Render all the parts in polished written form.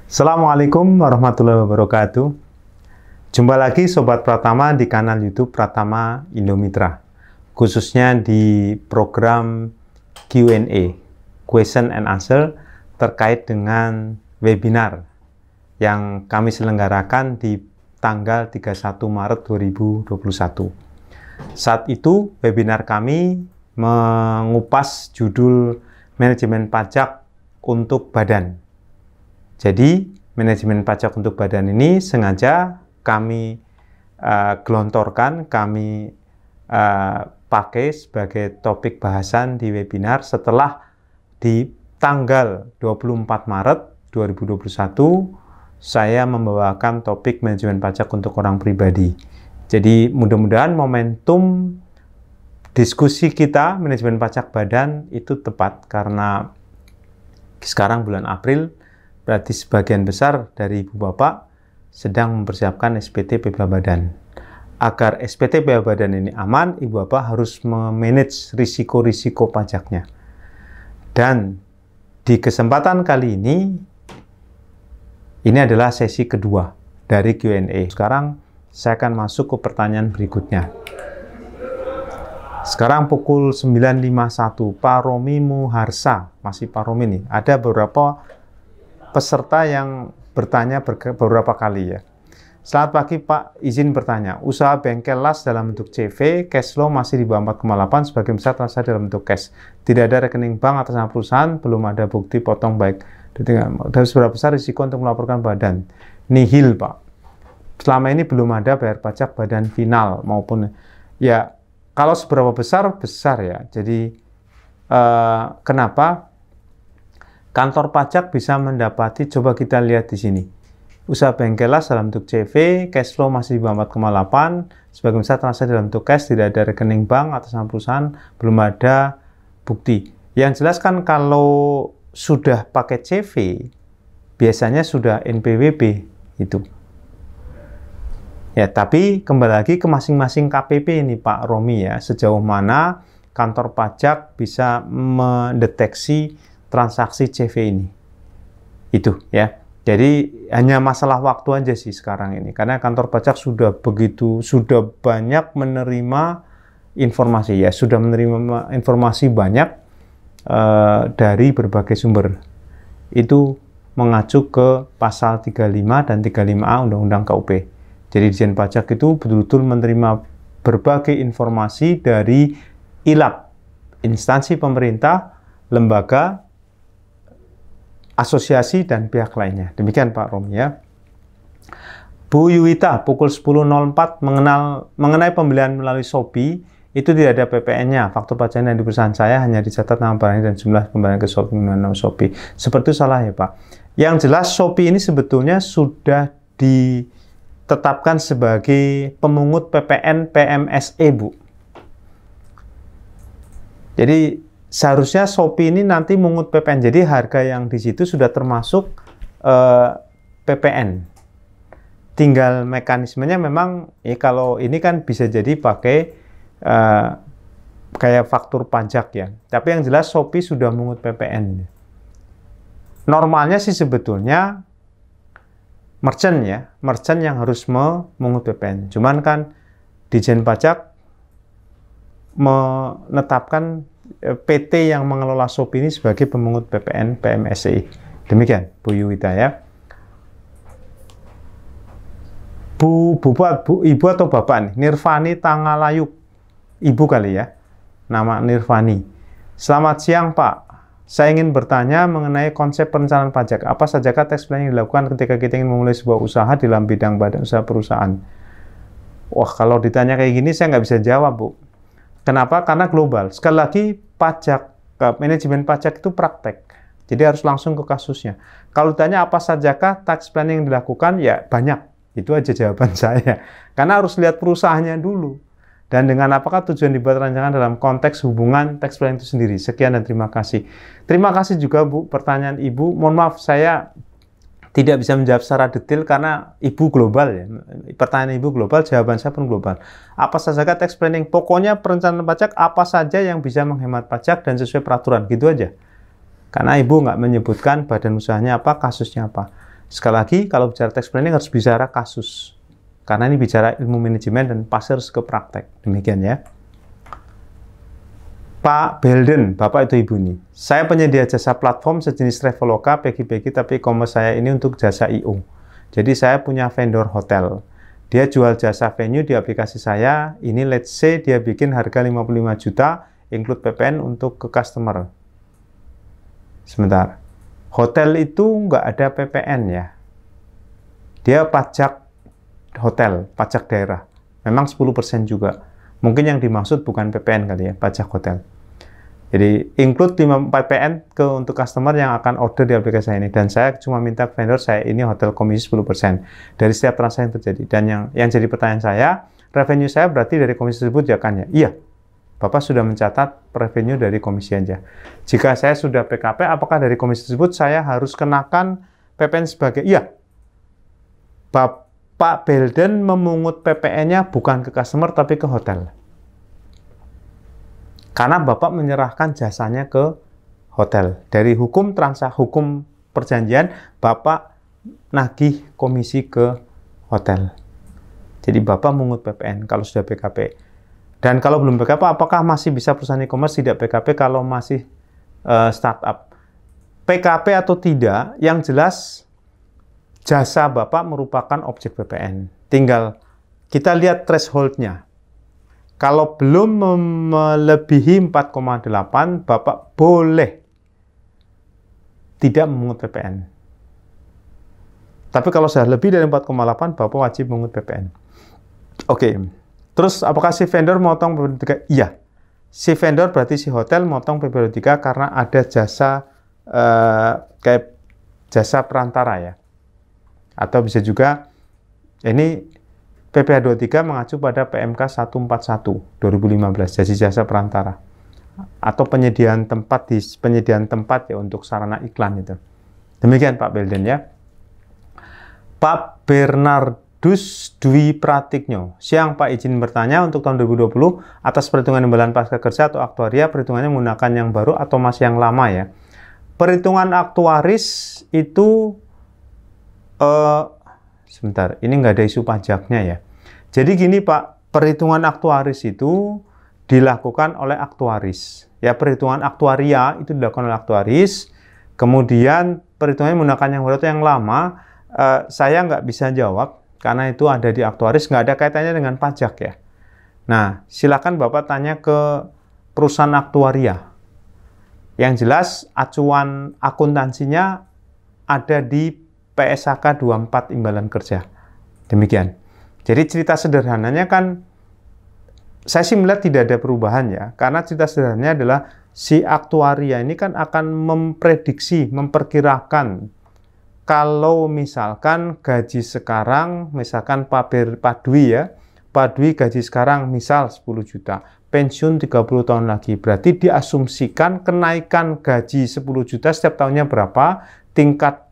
Assalamualaikum warahmatullahi wabarakatuh. Jumpa lagi Sobat Pratama di kanal YouTube Pratama Indomitra, khususnya di program Q&A, Question and Answer, terkait dengan webinar yang kami selenggarakan di tanggal 31 Maret 2021. Saat itu webinar kami mengupas judul manajemen pajak untuk badan. Jadi, manajemen pajak untuk badan ini sengaja kami gelontorkan, kami pakai sebagai topik bahasan di webinar setelah di tanggal 24 Maret 2021 saya membawakan topik manajemen pajak untuk orang pribadi. Jadi, mudah-mudahan momentum diskusi kita manajemen pajak badan itu tepat karena sekarang bulan April, berarti sebagian besar dari ibu bapak sedang mempersiapkan SPT PBH Badan. Agar SPT PBH Badan ini aman, ibu bapak harus memanage risiko-risiko pajaknya. Dan di kesempatan kali ini adalah sesi kedua dari Q&A. Sekarang saya akan masuk ke pertanyaan berikutnya. Sekarang pukul 9.51, Pak Romi Muharsa, masih Pak Romi nih, ada beberapa peserta yang bertanya beberapa kali ya. Selamat pagi Pak, izin bertanya. Usaha bengkel las dalam bentuk CV, cash flow masih di bawah 4,8, sebagian besar transaksi dalam bentuk cash. Tidak ada rekening bank atas nama perusahaan, belum ada bukti potong baik. Dan seberapa besar risiko untuk melaporkan badan? Nihil Pak. Selama ini belum ada bayar pajak badan final maupun ya kalau seberapa besar ya. Jadi kenapa? Kantor pajak bisa mendapati, coba kita lihat di sini. Usaha bengkel las dalam bentuk CV, cash flow masih di bawah 4,8, sebagian besar transaksi dalam bentuk cash, tidak ada rekening bank atas nama perusahaan, belum ada bukti. Yang jelas kan kalau sudah pakai CV, biasanya sudah NPWP itu. Ya, tapi kembali lagi ke masing-masing KPP ini Pak Romi ya, sejauh mana kantor pajak bisa mendeteksi transaksi CV ini. Itu ya. Jadi hanya masalah waktu aja sih sekarang ini. Karena kantor pajak sudah banyak menerima informasi ya. Sudah menerima informasi banyak dari berbagai sumber. Itu mengacu ke pasal 35 dan 35A Undang-Undang KUP. Jadi Dijen Pajak itu betul-betul menerima berbagai informasi dari ILAP, instansi pemerintah, lembaga, asosiasi, dan pihak lainnya. Demikian Pak Romi ya. Bu Yuwita, pukul 10.04 mengenai pembelian melalui Shopee, itu tidak ada PPN-nya. Faktur pajaknya di perusahaan saya hanya dicatat nama barangnya dan jumlah pembelian ke Shopee menggunakan nama Shopee. Seperti itu salah ya Pak. Yang jelas Shopee ini sebetulnya sudah ditetapkan sebagai pemungut PPN PMSE Bu. Jadi seharusnya Shopee ini nanti mungut PPN. Jadi harga yang di situ sudah termasuk PPN. Tinggal mekanismenya memang ya kalau ini kan bisa jadi pakai kayak faktur pajak ya. Tapi yang jelas Shopee sudah mungut PPN. Normalnya sih sebetulnya merchant ya, merchant yang harus memungut PPN. Cuman kan Dijen Pajak menetapkan PT yang mengelola Shopee ini sebagai pemungut PPN PMSI. Demikian Bu Yuwita ya. Ibu atau Bapak nih, Nirvani Tangalayuk. Ibu kali ya. Nama Nirvani. Selamat siang Pak. Saya ingin bertanya mengenai konsep perencanaan pajak. Apa sajakah tax planning yang dilakukan ketika kita ingin memulai sebuah usaha di dalam bidang badan usaha perusahaan? Wah, kalau ditanya kayak gini saya nggak bisa jawab Bu. Kenapa? Karena global. Sekali lagi, manajemen pajak itu praktek. Jadi harus langsung ke kasusnya. Kalau ditanya apa sajakah tax planning yang dilakukan, ya banyak. Itu aja jawaban saya. Karena harus lihat perusahaannya dulu. Dan dengan apakah tujuan dibuat rancangan dalam konteks hubungan tax planning itu sendiri. Sekian dan terima kasih. Terima kasih juga Bu, pertanyaan Ibu. Mohon maaf, saya tidak bisa menjawab secara detail karena Ibu global ya. Pertanyaan Ibu global, jawaban saya pun global. Apa saja tax planning? Pokoknya perencanaan pajak apa saja yang bisa menghemat pajak dan sesuai peraturan, gitu aja. Karena Ibu nggak menyebutkan badan usahanya apa, kasusnya apa. Sekali lagi, kalau bicara tax planning harus bicara kasus. Karena ini bicara ilmu manajemen dan pasti harus ke praktek. Demikian ya. Pak Belden, Bapak itu Ibu nih. Saya penyedia jasa platform sejenis Traveloka, Peggy, tapi e-commerce saya ini untuk jasa I.O. Jadi saya punya vendor hotel. Dia jual jasa venue di aplikasi saya. Ini let's say dia bikin harga 55 juta, include PPN untuk ke customer. Sebentar. Hotel itu nggak ada PPN ya. Dia pajak hotel, pajak daerah. Memang 10% juga. Mungkin yang dimaksud bukan PPN kali ya, pajak hotel. Jadi include 5 PPN untuk customer yang akan order di aplikasi ini. Dan saya cuma minta vendor saya ini hotel komisi 10% dari setiap transaksi yang terjadi. Dan yang jadi pertanyaan saya, revenue saya berarti dari komisi tersebut ya kan ya? Iya. Bapak sudah mencatat revenue dari komisi aja. Jika saya sudah PKP, apakah dari komisi tersebut saya harus kenakan PPN sebagai? Iya. Bapak Belden memungut PPN-nya bukan ke customer, tapi ke hotel. Karena Bapak menyerahkan jasanya ke hotel. Dari hukum perjanjian, Bapak nagih komisi ke hotel. Jadi Bapak mungut PPN kalau sudah PKP. Dan kalau belum PKP, apakah masih bisa perusahaan e-commerce tidak PKP kalau masih startup? PKP atau tidak, yang jelas jasa Bapak merupakan objek PPN. Tinggal kita lihat threshold-nya. Kalau belum melebihi 4,8, Bapak boleh tidak memungut PPN. Tapi kalau sudah lebih dari 4,8, Bapak wajib memungut PPN. Oke. Terus apakah si vendor motong PPN 3? Iya. Si vendor berarti si hotel motong PPN 3 karena ada jasa kayak jasa perantara ya. Atau bisa juga ini PPh 23 mengacu pada PMK 141 2015, jadi jasa perantara. Atau penyediaan tempat ya untuk sarana iklan itu. Demikian Pak Belden ya. Pak Bernardus Dwi Pratikno. Siang Pak, izin bertanya untuk tahun 2020 atas perhitungan imbalan pasca kerja atau aktuaria, perhitungannya menggunakan yang baru atau masih yang lama ya? Perhitungan aktuaris itu sebentar, ini nggak ada isu pajaknya ya. Jadi gini Pak, perhitungan aktuaris itu dilakukan oleh aktuaris. Ya, perhitungan aktuaria itu dilakukan oleh aktuaris. Kemudian perhitungannya menggunakan yang baru atau yang lama, saya nggak bisa jawab karena itu ada di aktuaris, nggak ada kaitannya dengan pajak ya. Nah, silakan Bapak tanya ke perusahaan aktuaria. Yang jelas acuan akuntansinya ada di PSAK 24 imbalan kerja. Demikian. Jadi cerita sederhananya kan, saya sih melihat tidak ada perubahan ya, karena cerita sederhananya adalah si aktuaria ini kan akan memprediksi, memperkirakan kalau misalkan gaji sekarang, misalkan Pak Dwi ya, Pak Dwi gaji sekarang misal 10 juta, pensiun 30 tahun lagi, berarti diasumsikan kenaikan gaji 10 juta setiap tahunnya berapa, tingkat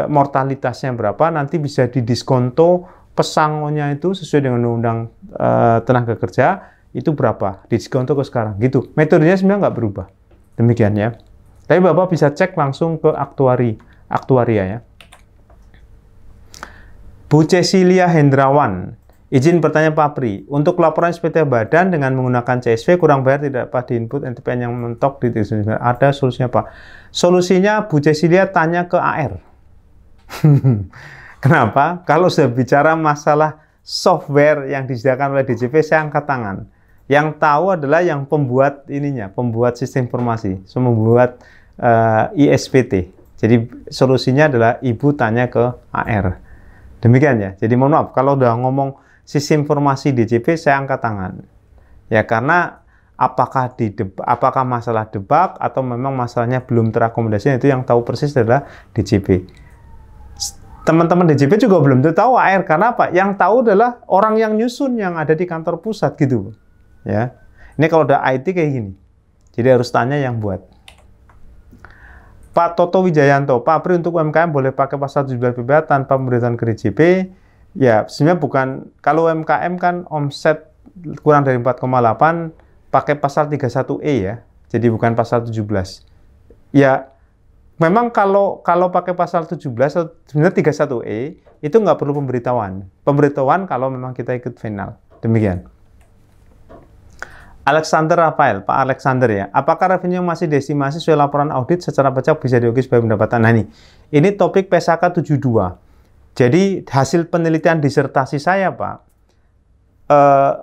mortalitasnya berapa, nanti bisa didiskonto pesangonnya itu sesuai dengan undang-undang tenaga kerja, itu berapa, didiskonto ke sekarang, gitu. Metodenya sebenarnya nggak berubah. Demikian ya. Tapi Bapak bisa cek langsung ke aktuaria ya. Bu Cecilia Hendrawan, izin bertanya Pak Pri, untuk laporan SPT Badan dengan menggunakan CSV kurang bayar tidak dapat diinput NTPN yang mentok di ada solusinya Pak? Solusinya Bu Cecilia tanya ke AR. Kenapa? Kalau sudah bicara masalah software yang disediakan oleh DJP, saya angkat tangan. Yang tahu adalah yang pembuat ininya, pembuat sistem informasi, membuat ISPT. Jadi solusinya adalah Ibu tanya ke AR. Demikian ya. Jadi mohon maaf, kalau udah ngomong sistem informasi DJP, saya angkat tangan. Ya karena apakah masalah debug atau memang masalahnya belum terakomodasi, itu yang tahu persis adalah DJP. Teman-teman DJP juga belum tahu AR, karena apa? Yang tahu adalah orang yang nyusun yang ada di kantor pusat gitu. Ya. Ini kalau udah IT kayak gini. Jadi harus tanya yang buat. Pak Toto Wijayanto, Pak Pri untuk UMKM boleh pakai pasal 17 PPh tanpa pemberitahuan ke DJP? Ya, sebenarnya bukan. Kalau UMKM kan omset kurang dari 4,8 pakai pasal 31E ya. Jadi bukan pasal 17. Ya, memang kalau pakai pasal 17 atau sebenarnya 31E itu nggak perlu pemberitahuan. Pemberitahuan kalau memang kita ikut final. Demikian. Alexander Rafael, Pak Alexander ya. Apakah revenue masih desimasi sesuai laporan audit secara pajak bisa diukur sebagai pendapatan? Nah ini topik PSAK 72. Jadi hasil penelitian disertasi saya Pak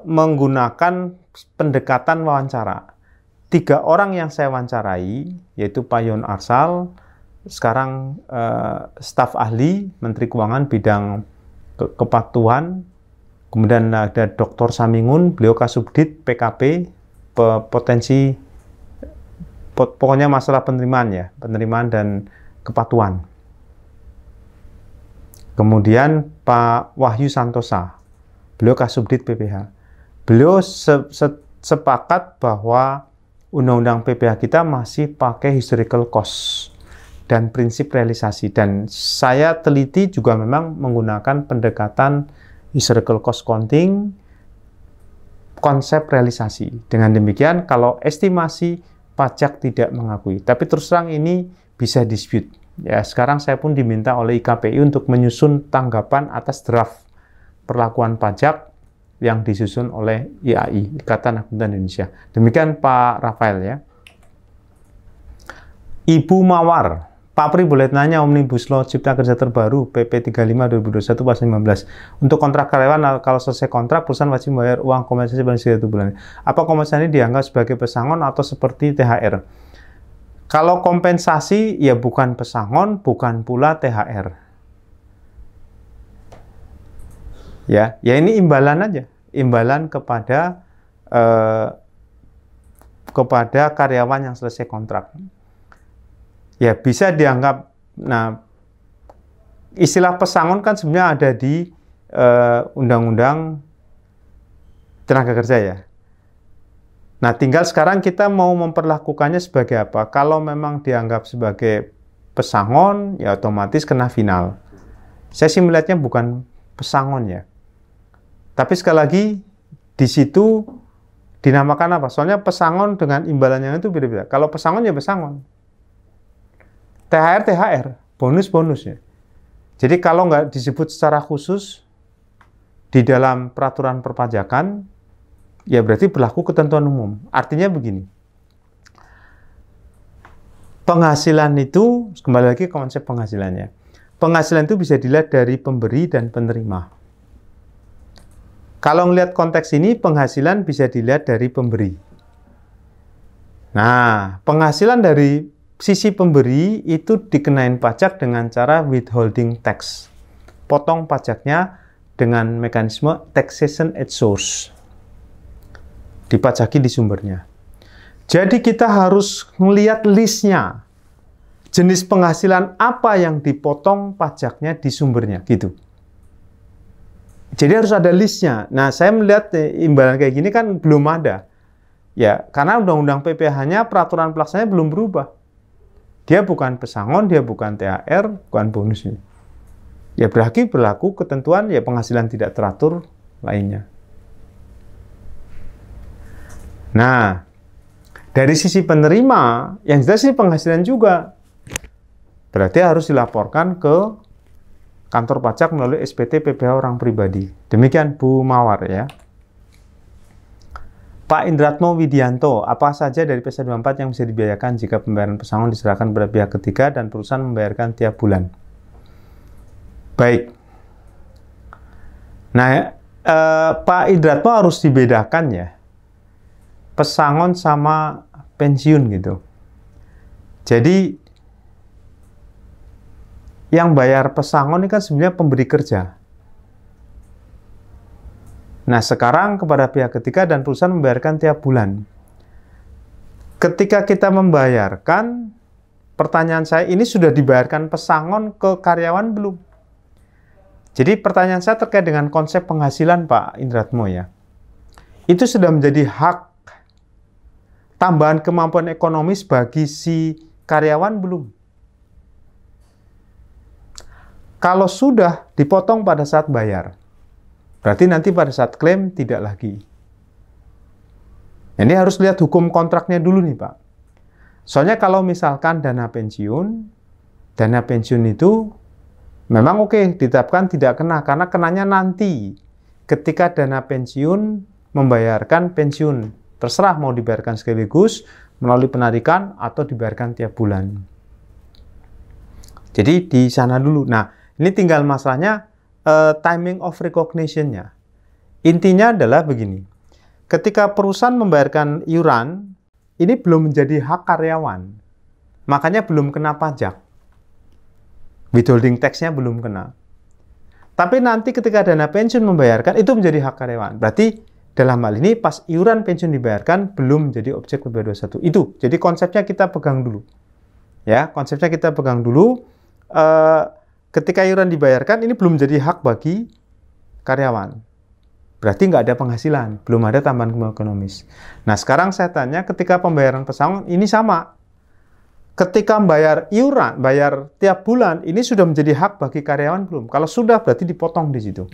menggunakan pendekatan wawancara. 3 orang yang saya wawancarai, yaitu Pak Yon Arsal, sekarang staf ahli Menteri Keuangan bidang kepatuhan, kemudian ada Dr. Samingun, beliau Kasubdit PKP, pokoknya masalah penerimaan ya, penerimaan dan kepatuhan. Kemudian Pak Wahyu Santosa, beliau Kasubdit PPH. Beliau sepakat bahwa undang-undang PPH kita masih pakai historical cost dan prinsip realisasi. Dan saya teliti juga memang menggunakan pendekatan historical cost counting, konsep realisasi. Dengan demikian, kalau estimasi pajak tidak mengakui. Tapi terus terang ini bisa dispute. Ya, sekarang saya pun diminta oleh IKPI untuk menyusun tanggapan atas draft perlakuan pajak yang disusun oleh IAI, Ikatan Akuntan Indonesia. Demikian Pak Rafael ya. Ibu Mawar, Pak Pri boleh tanya Omnibus Law Cipta Kerja terbaru PP 35 2021 pasal 15. Untuk kontrak karyawan, kalau selesai kontrak, perusahaan wajib membayar uang kompensasi paling sedikit 1 bulan. Apa kompensasi ini dianggap sebagai pesangon atau seperti THR? Kalau kompensasi, ya bukan pesangon, bukan pula THR. Ya ini imbalan aja. Imbalan kepada karyawan yang selesai kontrak. Ya bisa dianggap, nah istilah pesangon kan sebenarnya ada di Undang-Undang Tenaga Kerja ya. Nah tinggal sekarang kita mau memperlakukannya sebagai apa. Kalau memang dianggap sebagai pesangon, ya otomatis kena final. Saya sih melihatnya bukan pesangon ya. Tapi sekali lagi, di situ dinamakan apa? Soalnya pesangon dengan imbalannya itu beda-beda. Kalau pesangon ya pesangon. THR, THR. Bonus-bonus ya. Jadi kalau nggak disebut secara khusus di dalam peraturan perpajakan, ya berarti berlaku ketentuan umum. Artinya begini. Penghasilan itu, kembali lagi ke konsep penghasilannya. Penghasilan itu bisa dilihat dari pemberi dan penerima. Kalau melihat konteks ini, penghasilan bisa dilihat dari pemberi. Nah, penghasilan dari sisi pemberi itu dikenain pajak dengan cara withholding tax. Potong pajaknya dengan mekanisme taxation at source. Dipajaki di sumbernya. Jadi kita harus melihat listnya. Jenis penghasilan apa yang dipotong pajaknya di sumbernya, gitu. Jadi harus ada listnya. Nah, saya melihat imbalan kayak gini kan belum ada. Ya, karena undang-undang PPh-nya, peraturan pelaksananya belum berubah. Dia bukan pesangon, dia bukan THR, bukan bonusnya. Ya, berlaku ketentuan ya penghasilan tidak teratur lainnya. Nah, dari sisi penerima, yang jelas ini penghasilan juga. Berarti harus dilaporkan ke kantor pajak melalui SPT PPh orang pribadi. Demikian Bu Mawar ya. Pak Indratmo Widianto, apa saja dari PSA 24 yang bisa dibiayakan jika pembayaran pesangon diserahkan pada pihak ketiga dan perusahaan membayarkan tiap bulan? Baik. Nah, Pak Indratmo harus dibedakan ya. Pesangon sama pensiun gitu. Jadi yang bayar pesangon ini kan sebenarnya pemberi kerja. Nah, sekarang kepada pihak ketiga dan perusahaan membayarkan tiap bulan. Ketika kita membayarkan, pertanyaan saya, ini sudah dibayarkan pesangon ke karyawan belum? Jadi pertanyaan saya terkait dengan konsep penghasilan Pak Indratmo ya. Itu sudah menjadi hak tambahan kemampuan ekonomis bagi si karyawan belum? Kalau sudah dipotong pada saat bayar, berarti nanti pada saat klaim tidak lagi. Ini harus lihat hukum kontraknya dulu nih Pak. Soalnya kalau misalkan dana pensiun, dana pensiun itu memang oke, ditetapkan tidak kena, karena kenanya nanti ketika dana pensiun membayarkan pensiun. Terserah mau dibayarkan sekaligus, melalui penarikan, atau dibayarkan tiap bulan. Jadi di sana dulu. Nah, ini tinggal masalahnya timing of recognition-nya. Intinya adalah begini. Ketika perusahaan membayarkan iuran, ini belum menjadi hak karyawan. Makanya belum kena pajak. Withholding tax-nya belum kena. Tapi nanti ketika dana pensiun membayarkan, itu menjadi hak karyawan. Berarti dalam hal ini pas iuran pensiun dibayarkan, belum menjadi objek PPh 21. Itu. Jadi konsepnya kita pegang dulu. Ya, konsepnya kita pegang dulu. Ketika iuran dibayarkan, ini belum jadi hak bagi karyawan. Berarti nggak ada penghasilan, belum ada tambahan ekonomis. Nah, sekarang saya tanya, ketika pembayaran pesangon, ini sama. Ketika bayar iuran, bayar tiap bulan, ini sudah menjadi hak bagi karyawan belum? Kalau sudah, berarti dipotong di situ.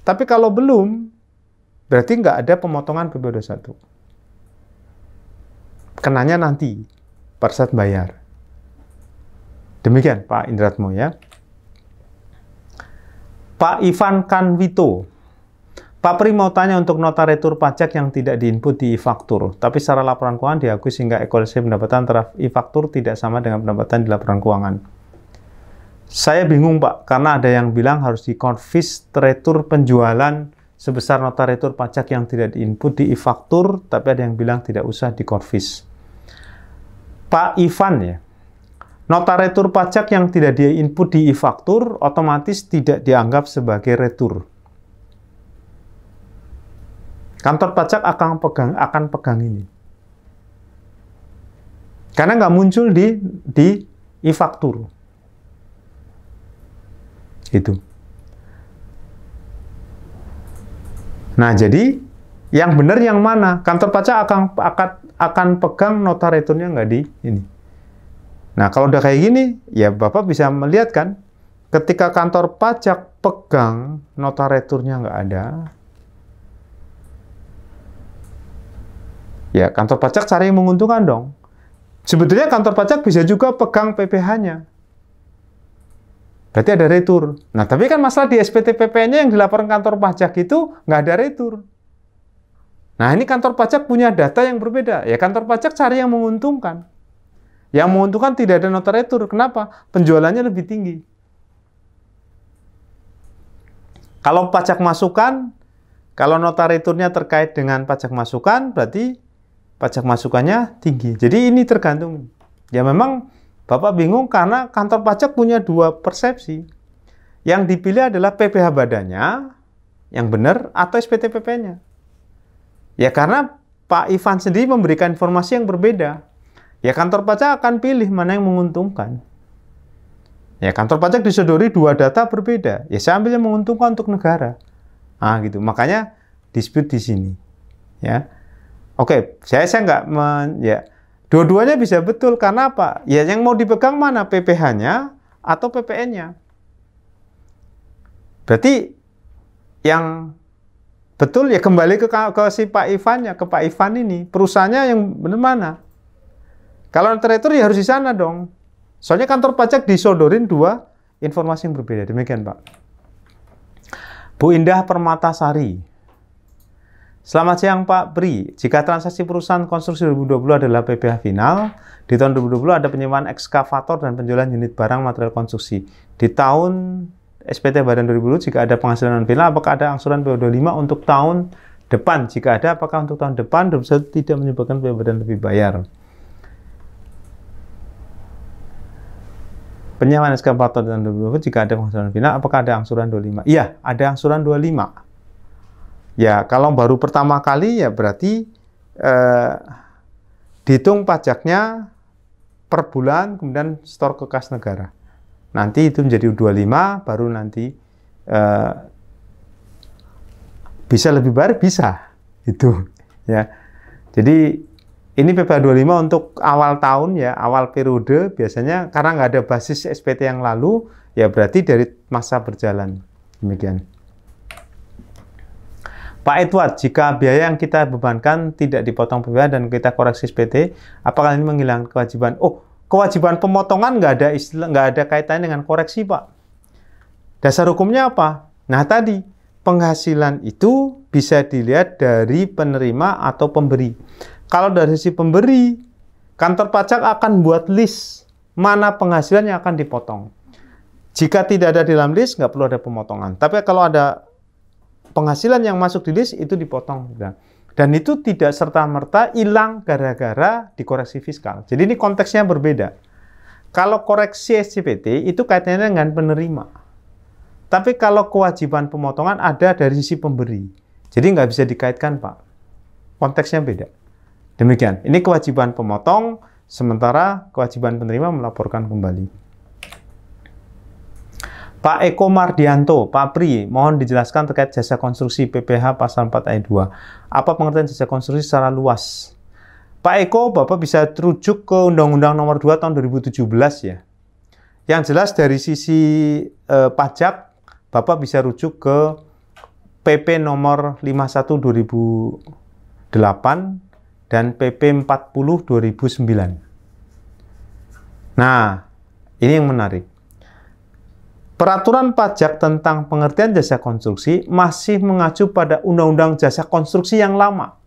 Tapi kalau belum, berarti nggak ada pemotongan PPh 21. Kenanya nanti, pada saat bayar. Demikian Pak Indratmo ya. Pak Ivan Kanwito. Pak Pri mau tanya untuk nota retur pajak yang tidak diinput di e-faktur, tapi secara laporan keuangan diakui sehingga evaluasi pendapatan antara e-faktur tidak sama dengan pendapatan di laporan keuangan. Saya bingung Pak, karena ada yang bilang harus dikonfis retur penjualan sebesar nota retur pajak yang tidak diinput di e-faktur, tapi ada yang bilang tidak usah dikonfis. Pak Ivan ya, nota retur pajak yang tidak diinput di e-faktur otomatis tidak dianggap sebagai retur. Kantor pajak akan pegang ini. Karena nggak muncul di e-faktur. Itu. Nah, jadi yang benar yang mana? Kantor pajak akan pegang nota returnya nggak di ini. Nah, kalau udah kayak gini, ya Bapak bisa melihat kan, ketika kantor pajak pegang nota returnya nggak ada, ya kantor pajak cari yang menguntungkan dong. Sebetulnya kantor pajak bisa juga pegang PPh-nya. Berarti ada retur. Nah, tapi kan masalah di SPT PPh-nya yang dilaporkan kantor pajak itu nggak ada retur. Nah, ini kantor pajak punya data yang berbeda. Ya, kantor pajak cari yang menguntungkan. Yang menguntungkan tidak ada nota retur. Kenapa? Penjualannya lebih tinggi. Kalau pajak masukan, kalau nota returnya terkait dengan pajak masukan, berarti pajak masukannya tinggi. Jadi ini tergantung. Ya memang Bapak bingung karena kantor pajak punya dua persepsi. Yang dipilih adalah PPh badannya yang benar atau SPT PPh-nya. Ya karena Pak Ivan sendiri memberikan informasi yang berbeda. Ya kantor pajak akan pilih mana yang menguntungkan. Ya kantor pajak disodori dua data berbeda. Ya saya ambil yang menguntungkan untuk negara. Ah gitu. Makanya dispute di sini. Ya. Oke, saya nggak ya. Dua-duanya bisa betul karena apa? Ya yang mau dipegang mana? PPh-nya atau PPN-nya. Berarti yang betul ya kembali ke si Pak Ivan-nya, ke Pak Ivan ini. Perusahaannya yang benar mana? Kalau nota retur ya harus di sana dong. Soalnya kantor pajak disodorin dua informasi yang berbeda. Demikian Pak. Bu Indah Permatasari. Selamat siang Pak Pri. Jika transaksi perusahaan konstruksi 2020 adalah PPh final, di tahun 2020 ada penyewaan ekskavator dan penjualan unit barang material konstruksi. Di tahun SPT Badan 2020 jika ada penghasilan non final, apakah ada angsuran PO25 untuk tahun depan? Jika ada, apakah untuk tahun depan 2021 tidak menyebabkan PO Badan lebih bayar? Penyewaan ekskavator tahun 2020 jika ada penghasilan final, apakah ada angsuran 25? Iya, ada angsuran 25. Ya, kalau baru pertama kali ya berarti dihitung pajaknya per bulan, kemudian store ke kas negara. Nanti itu menjadi 25, baru nanti bisa lebih bayar, bisa. Itu ya. Jadi ini PPh 25 untuk awal tahun ya, awal periode biasanya karena nggak ada basis SPT yang lalu, ya berarti dari masa berjalan. Demikian. Pak Edward, jika biaya yang kita bebankan tidak dipotong PPh dan kita koreksi SPT, apakah ini menghilangkan kewajiban? Oh, kewajiban pemotongan nggak ada kaitannya dengan koreksi, Pak. Dasar hukumnya apa? Nah, tadi penghasilan itu bisa dilihat dari penerima atau pemberi. Kalau dari sisi pemberi, kantor pajak akan buat list mana penghasilan yang akan dipotong. Jika tidak ada di dalam list, nggak perlu ada pemotongan. Tapi kalau ada penghasilan yang masuk di list, itu dipotong. Dan itu tidak serta-merta hilang gara-gara dikoreksi fiskal. Jadi ini konteksnya berbeda. Kalau koreksi SCPT itu kaitannya dengan penerima. Tapi kalau kewajiban pemotongan ada dari sisi pemberi. Jadi nggak bisa dikaitkan, Pak. Konteksnya beda. Demikian. Ini kewajiban pemotong, sementara kewajiban penerima melaporkan kembali. Pak Eko Mardianto, Pak Pri, mohon dijelaskan terkait jasa konstruksi PPH pasal 4 ayat 2. Apa pengertian jasa konstruksi secara luas? Pak Eko, Bapak bisa rujuk ke Undang-Undang Nomor 2 tahun 2017 ya. Yang jelas dari sisi pajak, Bapak bisa rujuk ke PP Nomor 51 2008 dan PP 40 2009. Nah, ini yang menarik. Peraturan pajak tentang pengertian jasa konstruksi masih mengacu pada Undang-Undang Jasa Konstruksi yang lama.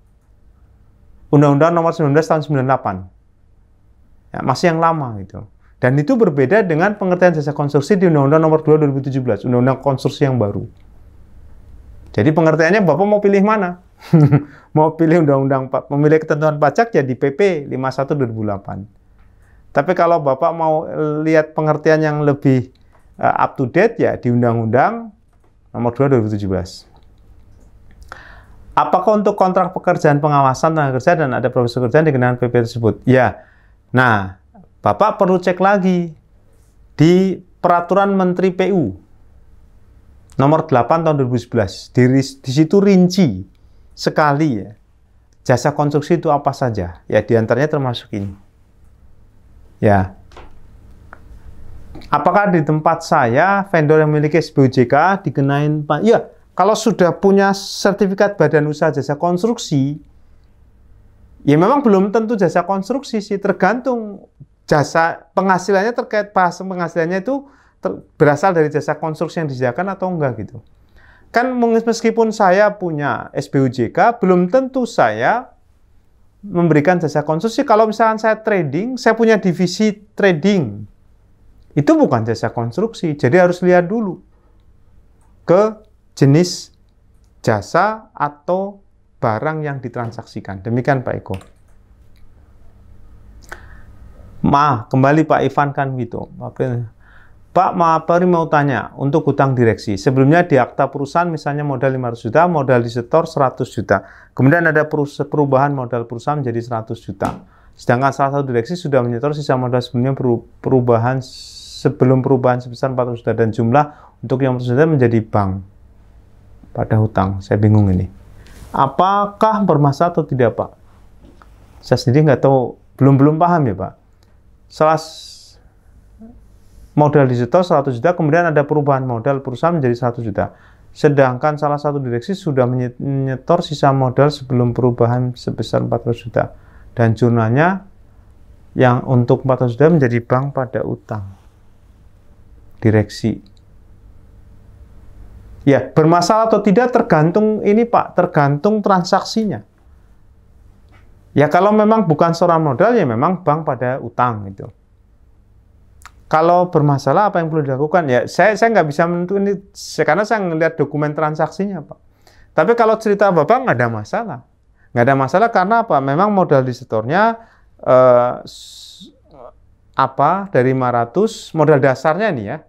Undang-Undang Nomor 19 tahun 98. Ya, masih yang lama gitu. Dan itu berbeda dengan pengertian jasa konstruksi di Undang-Undang Nomor 2 2017, Undang-Undang Konstruksi yang baru. Jadi pengertiannya Bapak mau pilih mana? Mau pilih Undang-Undang memilih ketentuan pajak ya di PP 51 2008. Tapi kalau Bapak mau lihat pengertian yang lebih up to date ya di Undang-Undang Nomor 2 2017. Apakah untuk kontrak pekerjaan pengawasan tenaga kerja dan ada proses pekerjaan dikenakan PP tersebut? Ya. Nah, Bapak perlu cek lagi di Peraturan Menteri PU Nomor 8 tahun 2011. Di situ rinci sekali ya. Jasa konstruksi itu apa saja? Ya, diantaranya termasuk ini. Ya. Apakah di tempat saya vendor yang memiliki SBOJK dikenain Pak? Ya, kalau sudah punya sertifikat badan usaha jasa konstruksi, ya memang belum tentu jasa konstruksi sih, tergantung jasa penghasilannya terkait bahasa penghasilannya itu berasal dari jasa konstruksi yang disediakan atau enggak gitu. Kan meskipun saya punya SBOJK, belum tentu saya memberikan jasa konstruksi. Kalau misalkan saya trading, saya punya divisi trading. Itu bukan jasa konstruksi, jadi harus lihat dulu ke jenis jasa atau barang yang ditransaksikan. Demikian Pak Eko. Kembali Pak Ivan kan gitu. Pak, Pri mau tanya, untuk hutang direksi, sebelumnya di akta perusahaan misalnya modal 500 juta, modal disetor 100 juta. Kemudian ada perubahan modal perusahaan menjadi 100 juta. Sedangkan salah satu direksi sudah menyetor sisa modal sebelum perubahan sebesar 400 juta dan jumlah untuk yang 400 juta menjadi bank pada hutang. Saya bingung ini. Apakah bermasalah atau tidak, Pak? Saya sendiri nggak tahu, belum paham ya, Pak. Salah modal disetor 100 juta, kemudian ada perubahan modal perusahaan menjadi 100 juta. Sedangkan salah satu direksi sudah menyetor sisa modal sebelum perubahan sebesar 400 juta. Dan jurnalnya yang untuk 400 juta menjadi bank pada utang. Direksi. Ya, bermasalah atau tidak tergantung ini Pak, tergantung transaksinya. Ya kalau memang bukan setoran modal ya memang bank pada utang gitu. Kalau bermasalah apa yang perlu dilakukan? Ya saya nggak bisa menentukan ini karena saya ngelihat dokumen transaksinya Pak. Tapi kalau cerita Bapak nggak ada masalah. Nggak ada masalah karena apa? Memang modal disetornya dari 500, modal dasarnya nih ya.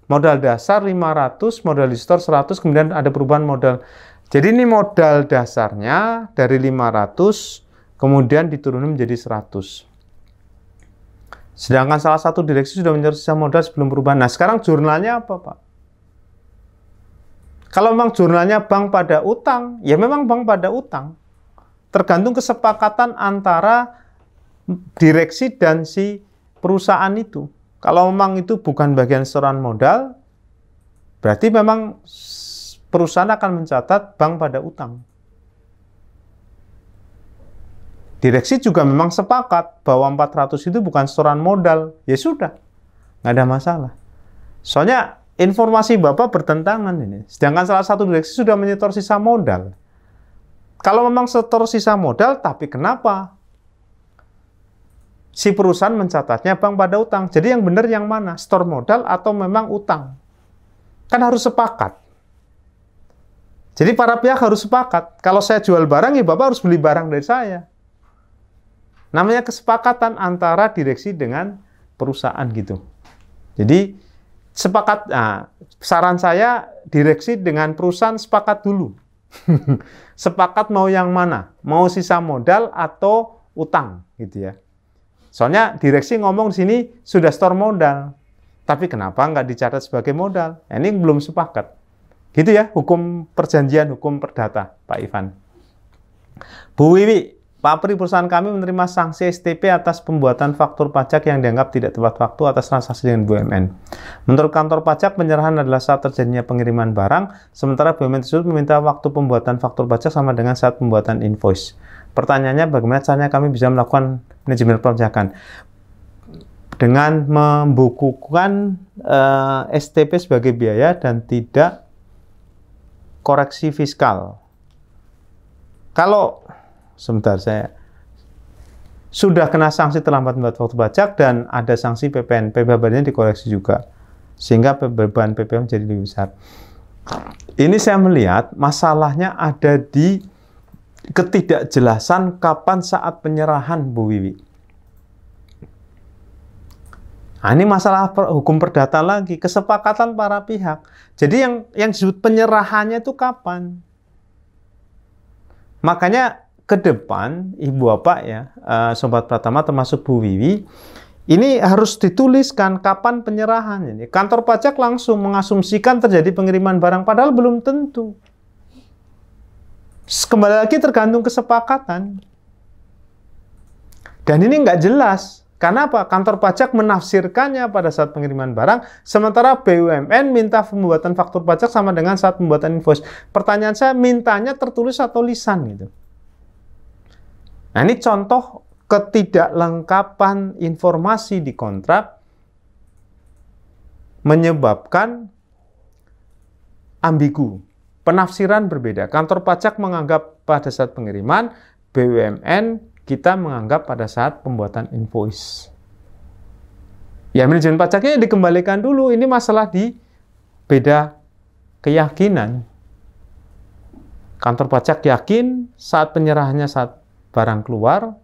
Modal dasar 500, modal disetor 100, kemudian ada perubahan modal. Jadi ini modal dasarnya dari 500, kemudian diturunin menjadi 100. Sedangkan salah satu direksi sudah menyetor sisa modal sebelum perubahan. Nah, sekarang jurnalnya apa, Pak? Kalau memang jurnalnya bank pada utang, ya memang bank pada utang. Tergantung kesepakatan antara direksi dan si perusahaan itu. Kalau memang itu bukan bagian setoran modal, berarti memang perusahaan akan mencatat bank pada utang. Direksi juga memang sepakat bahwa 400 itu bukan setoran modal. Ya sudah, nggak ada masalah. Soalnya informasi Bapak bertentangan ini. Sedangkan salah satu direksi sudah menyetor sisa modal. Kalau memang setor sisa modal, tapi kenapa si perusahaan mencatatnya bank pada utang? Jadi yang benar yang mana? Setor modal atau memang utang? Kan harus sepakat. Jadi para pihak harus sepakat. Kalau saya jual barang, ya Bapak harus beli barang dari saya. Namanya kesepakatan antara direksi dengan perusahaan gitu. Jadi sepakat. Nah, saran saya direksi dengan perusahaan sepakat dulu. Sepakat mau yang mana? Mau sisa modal atau utang gitu ya. Soalnya direksi ngomong di sini sudah store modal. Tapi kenapa nggak dicatat sebagai modal? Nah, ini belum sepakat. Gitu ya, hukum perjanjian, hukum perdata, Pak Ivan. Bu Wiwi, Pak Pri, perusahaan kami menerima sanksi STP atas pembuatan faktur pajak yang dianggap tidak tepat waktu atas transaksi dengan BUMN. Menurut kantor pajak, penyerahan adalah saat terjadinya pengiriman barang, sementara BUMN tersebut meminta waktu pembuatan faktur pajak sama dengan saat pembuatan invoice. Pertanyaannya, bagaimana caranya kami bisa melakukan manajemen perpajakan? Dengan membukukan STP sebagai biaya dan tidak koreksi fiskal. Kalau sebentar, saya sudah kena sanksi terlambat membuat faktur pajak dan ada sanksi PPN. PPN-nya dikoreksi juga, sehingga beban PPN menjadi lebih besar. Ini saya melihat masalahnya ada di ketidakjelasan kapan saat penyerahan, Bu Wiwi. Nah, ini masalah hukum perdata lagi, kesepakatan para pihak. Jadi yang disebut penyerahannya itu kapan? Makanya ke depan, Ibu Bapak ya, Sobat Pratama termasuk Bu Wiwi, ini harus dituliskan kapan penyerahan. Ini kantor pajak langsung mengasumsikan terjadi pengiriman barang, padahal belum tentu. Kembali lagi tergantung kesepakatan. Dan ini nggak jelas. Karena apa? Kantor pajak menafsirkannya pada saat pengiriman barang, sementara BUMN minta pembuatan faktur pajak sama dengan saat pembuatan invoice. Pertanyaan saya, mintanya tertulis atau lisan gitu. Nah, ini contoh ketidaklengkapan informasi di kontrak menyebabkan ambigu, penafsiran berbeda. Kantor pajak menganggap pada saat pengiriman, BUMN kita menganggap pada saat pembuatan invoice. Ya, manajemen pajaknya dikembalikan dulu. Ini masalah di beda keyakinan. Kantor pajak yakin saat penyerahannya saat barang keluar.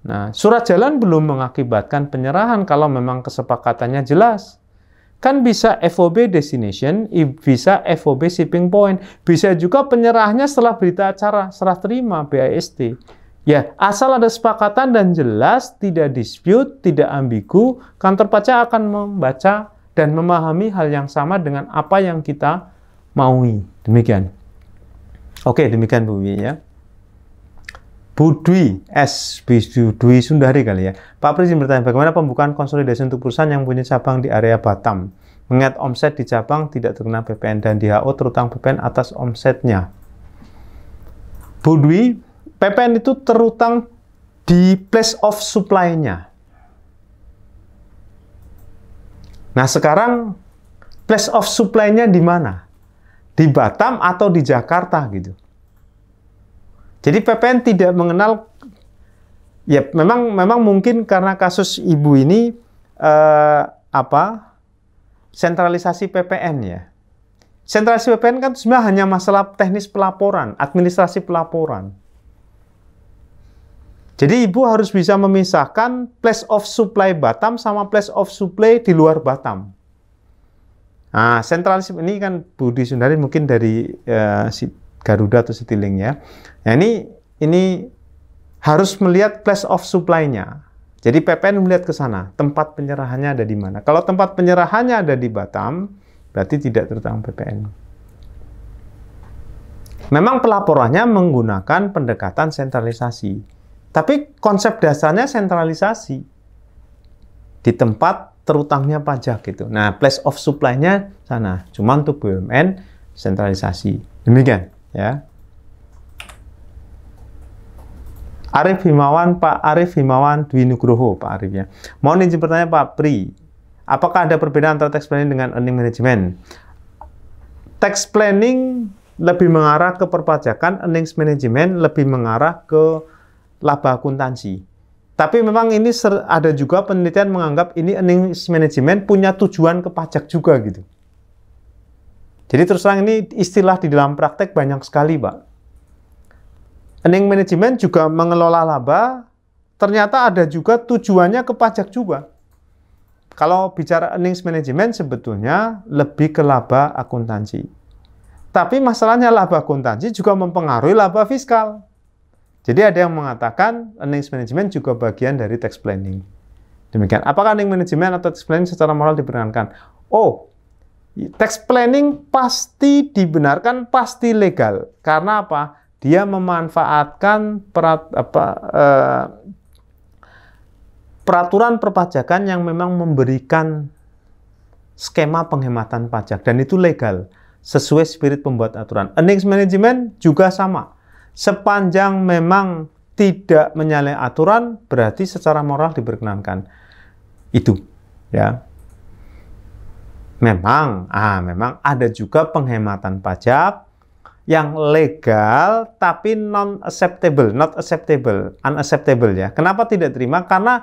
Nah, surat jalan belum mengakibatkan penyerahan kalau memang kesepakatannya jelas. Kan bisa FOB destination, bisa FOB shipping point, bisa juga penyerahannya setelah berita acara, serah terima BIST. Ya, asal ada sepakatan dan jelas, tidak dispute, tidak ambigu, kantor pajak akan membaca dan memahami hal yang sama dengan apa yang kita maui. Demikian. Oke, demikian Bu Wiwi ya. Bu Dwi S, Bu Dwi Sundari kali ya. Pak Presiden bertanya, bagaimana pembukaan konsolidasi untuk perusahaan yang punya cabang di area Batam? Mengingat omset di cabang tidak terkena PPN dan DHO terutang PPN atas omsetnya. Bu Dwi, PPN itu terutang di place of supply-nya. Nah, sekarang place of supply-nya di mana? Di Batam atau di Jakarta gitu. Jadi PPN tidak mengenal, ya memang mungkin karena kasus ibu ini sentralisasi PPN ya. Sentralisasi PPN kan sebenarnya hanya masalah teknis pelaporan, administrasi pelaporan. Jadi ibu harus bisa memisahkan place of supply Batam sama place of supply di luar Batam. Nah, sentralisasi ini kan Budi Sundari mungkin dari Garuda atau Citylink ya. Nah, ini harus melihat place of supply-nya. Jadi PPN melihat ke sana, tempat penyerahannya ada di mana. Kalau tempat penyerahannya ada di Batam, berarti tidak terutang PPN. Memang pelaporannya menggunakan pendekatan sentralisasi. Tapi konsep dasarnya sentralisasi. Di tempat terutangnya pajak gitu. Nah, place of supply-nya sana. Cuma untuk BUMN sentralisasi. Demikian ya. Arif Himawan, Pak Arif Himawan Dwi Nugroho, Pak Arif ya. Mohon izin bertanya Pak Pri, apakah ada perbedaan antara tax planning dengan earning management? Tax planning lebih mengarah ke perpajakan, earnings management lebih mengarah ke laba akuntansi. Tapi memang ini ada juga penelitian menganggap ini earnings management punya tujuan ke pajak juga gitu. Jadi terus terang ini istilah di dalam praktek banyak sekali, Pak. Earning management juga mengelola laba, ternyata ada juga tujuannya ke pajak juga. Kalau bicara earnings management sebetulnya lebih ke laba akuntansi. Tapi masalahnya laba akuntansi juga mempengaruhi laba fiskal. Jadi ada yang mengatakan earnings management juga bagian dari tax planning. Demikian. Apakah earning management atau tax planning secara moral dibenarkan? Oh, tax planning pasti dibenarkan, pasti legal. Karena apa? Dia memanfaatkan peraturan perpajakan yang memang memberikan skema penghematan pajak. Dan itu legal, sesuai spirit pembuat aturan. Earnings management juga sama. Sepanjang memang tidak menyalahi aturan, berarti secara moral diperkenankan. Itu, ya. Memang ada juga penghematan pajak yang legal tapi not acceptable ya. Kenapa tidak terima? Karena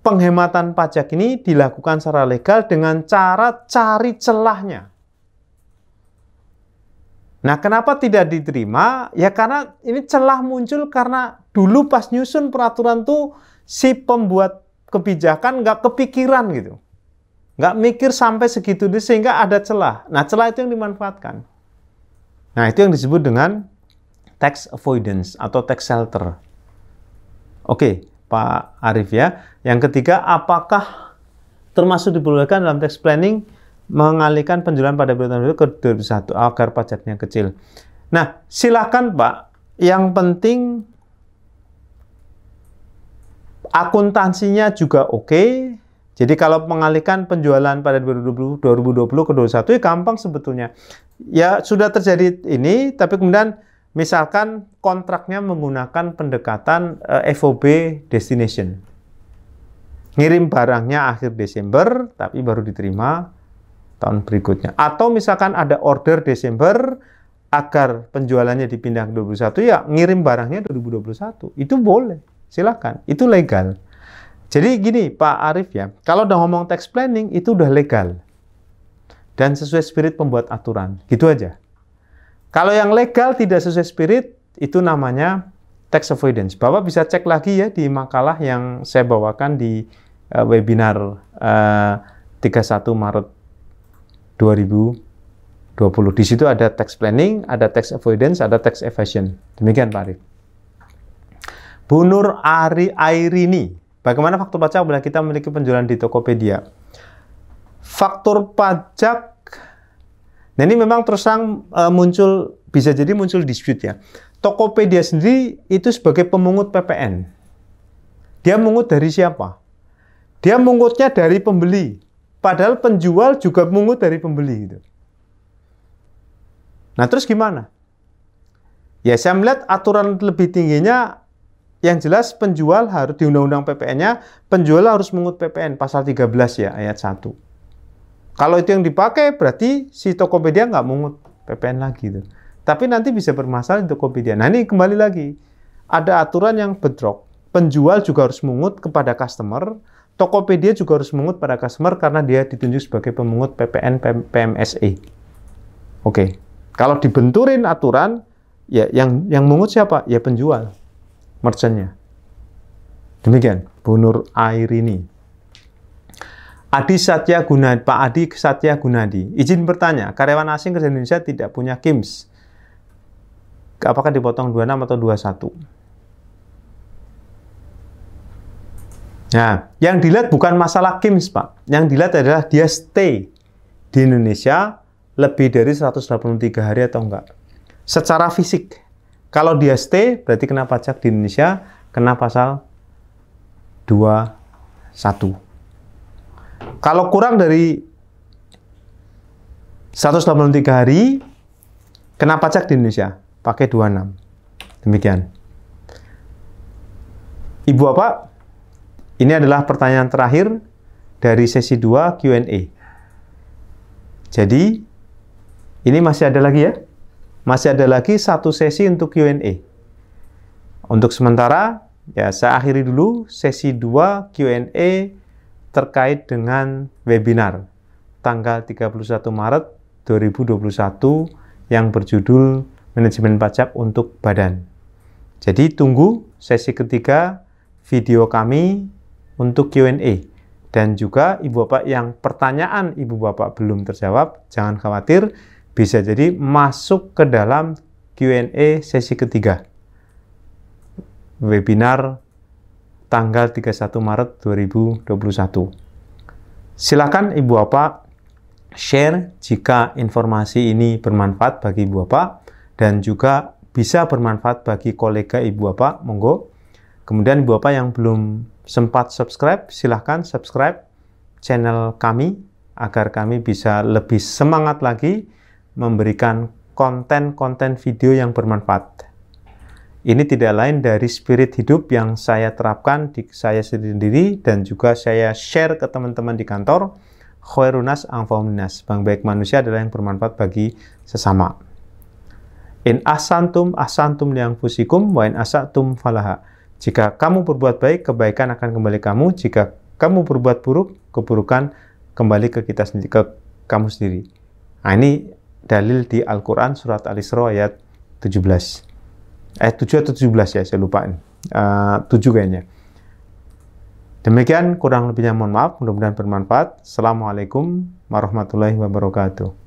penghematan pajak ini dilakukan secara legal dengan cara cari celahnya. Nah, kenapa tidak diterima? Ya karena ini celah muncul karena dulu pas nyusun peraturan tuh si pembuat kebijakan nggak kepikiran gitu. Nggak mikir sampai segitu sehingga ada celah. Nah, celah itu yang dimanfaatkan. Nah, itu yang disebut dengan tax avoidance atau tax shelter. Oke, Pak Arif ya. Yang ketiga, apakah termasuk diperbolehkan dalam tax planning mengalihkan penjualan pada periode ke 2021 agar pajaknya kecil? Nah, silakan Pak. Yang penting akuntansinya juga oke. Jadi kalau mengalihkan penjualan pada 2020 ke 2021 ya gampang sebetulnya. Ya sudah terjadi ini, tapi kemudian misalkan kontraknya menggunakan pendekatan FOB destination. Ngirim barangnya akhir Desember, tapi baru diterima tahun berikutnya. Atau misalkan ada order Desember, agar penjualannya dipindah ke 2021, ya ngirim barangnya 2021. Itu boleh, silakan. Itu legal. Jadi gini Pak Arif ya, kalau udah ngomong tax planning itu udah legal dan sesuai spirit pembuat aturan, gitu aja. Kalau yang legal tidak sesuai spirit, itu namanya tax avoidance. Bapak bisa cek lagi ya di makalah yang saya bawakan di webinar 31 Maret 2020. Di situ ada tax planning, ada tax avoidance, ada tax evasion. Demikian Pak Arif. Bu Nur Airini, bagaimana faktur pajak bila kita memiliki penjualan di Tokopedia? Faktur pajak, nah ini memang terus terang muncul, bisa jadi muncul dispute ya. Tokopedia sendiri itu sebagai pemungut PPN. Dia mungut dari siapa? Dia mungutnya dari pembeli. Padahal penjual juga mungut dari pembeli gitu. Nah terus gimana? Ya saya melihat aturan lebih tingginya. Yang jelas penjual harus di undang-undang PPN-nya, penjual harus mengut PPN pasal 13 ya ayat 1. Kalau itu yang dipakai berarti si Tokopedia nggak mengut PPN lagi tuh. Tapi nanti bisa bermasalah di Tokopedia. Nah ini kembali lagi, ada aturan yang bedrock. Penjual juga harus mengut kepada customer, Tokopedia juga harus mengut pada customer karena dia ditunjuk sebagai pemungut PPN PMSE. Oke, kalau dibenturin aturan, ya yang mengut siapa? Ya penjual. Merchantnya. Demikian, Bu Nur Airini. Adi Satya Gunadi, Pak Adi Satya Gunadi. Izin bertanya, karyawan asing kerja di Indonesia tidak punya KIMS. Apakah dipotong 26 atau 21? Nah, yang dilihat bukan masalah KIMS, Pak. Yang dilihat adalah dia stay di Indonesia lebih dari 183 hari atau enggak. Secara fisik. Kalau dia stay, berarti kena pajak di Indonesia, kena pasal 21. Kalau kurang dari 183 hari, kena pajak di Indonesia, pakai 26. Demikian. Ibu Bapak, ini adalah pertanyaan terakhir dari sesi 2 Q&A. Jadi, ini masih ada lagi ya? Masih ada lagi satu sesi untuk Q&A. Untuk sementara, ya saya akhiri dulu sesi 2 Q&A terkait dengan webinar tanggal 31 Maret 2021 yang berjudul Manajemen Pajak untuk Badan. Jadi tunggu sesi ketiga video kami untuk Q&A. Dan juga Ibu Bapak yang pertanyaan Ibu Bapak belum terjawab, jangan khawatir, bisa jadi masuk ke dalam Q&A sesi ketiga. Webinar tanggal 31 Maret 2021. Silakan Ibu Bapak share jika informasi ini bermanfaat bagi Ibu Bapak dan juga bisa bermanfaat bagi kolega Ibu Bapak, monggo. Kemudian Ibu Bapak yang belum sempat subscribe, silahkan subscribe channel kami agar kami bisa lebih semangat lagi memberikan konten-konten video yang bermanfaat. Ini tidak lain dari spirit hidup yang saya terapkan di saya sendiri dan juga saya share ke teman-teman di kantor. Khairunas anfa'unas. Baik manusia adalah yang bermanfaat bagi sesama. In ahsantum ahsantum li anfusikum wa in asatum falaha. Jika kamu berbuat baik, kebaikan akan kembali kamu. Jika kamu berbuat buruk, keburukan kembali ke kita sendiri, ke kamu sendiri. Nah, ini dalil di Al-Qur'an surat Al-Isra ayat 17. 7 atau 17 ya, saya lupa. 7 kayaknya. Demikian, kurang lebihnya mohon maaf, mudah-mudahan bermanfaat. Assalamualaikum warahmatullahi wabarakatuh.